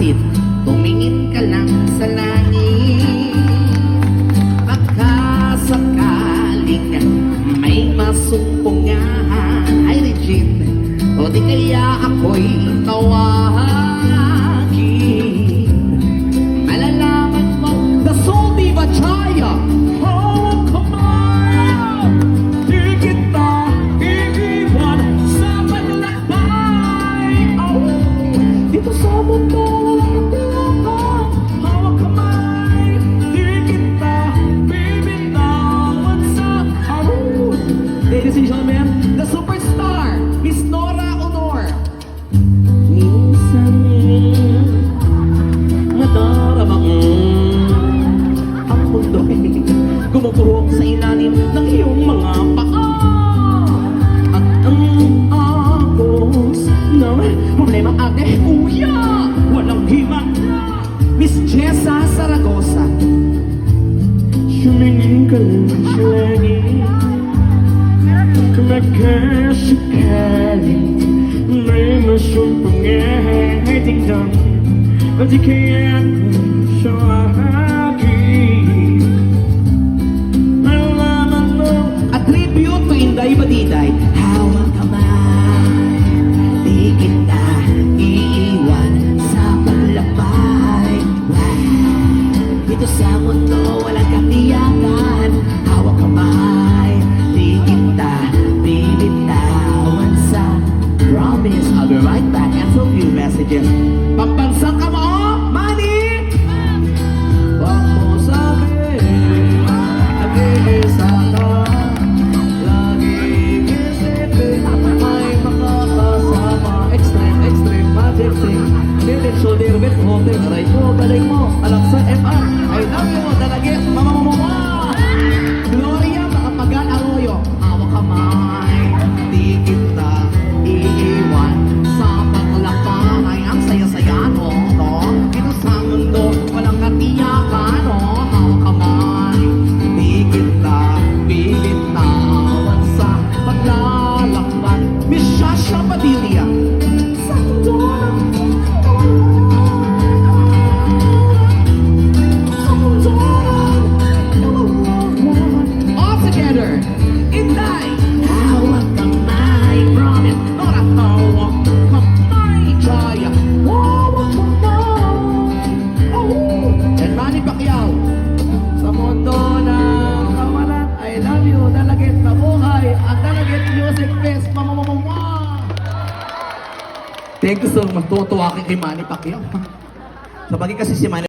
pansin, tumingin ka lang sa langit. Baka sakaling may masumpungahan. Ay, Regine, o di kaya ako'y tawagin. Malalaman mo, the soul diva Chaya. Oh, come on! Di kita iiwan sa paglakbay. Oh, dito sa mundo, hawak kamay. Di kita bibitawan sa arun. Ladies and gentlemen, the superstar, Miss Nora Honor. Minsan nadarama ang mundo'y gumuguhok sa ilalim ng iyong mga paa. At ang agos ng problema ate, kuya, walang himang. Miss Jessa Zaragoza. Sumingin ka lang sa langit, magkasakaling may masumpungay dingdong, o di kaya sa akin. Malaman mo, a tribute to Inday Badiday. Hawak kamay, di kita iiwan sa paglakbay. Dito sa mundo walang katiyakan. Hawak kamay, di kita bibitawan sa promise. I'll be right back after a few messages. Pambansang ka mo, Manny! Wag mo sabihin, nag-iisa ka. Laging isipin, may makakasama. Extreme, extreme, magic thing. Philip shoulder with holding. Aray ko, galing mo. Alam sa FR. I love you, dalagit, mamamamama. Gloria, Makapagal Arroyo. Hawak kamay, di kita iiwan sa paglakbay. Ang saya-saya, no? Dito sa mundo, walang katiyakan, no? Hawak kamay, di kita bibitawan sa paglalakbay. Miss Shasha Padilla. Sa mundo all together. Inday, hawak kamay, promise. Nora, hawak kamay, Chaya. Hawak kamay. Oh, and Manny Pacquiao. Sa mundo ng kawalan, I love you. Dalagit mabuhay. Ang Dalagit Music Fest. Mamamamama. Thank you so much. Tuwa-tuwa kay Manny Pacquiao. Sabagay kasi si Manny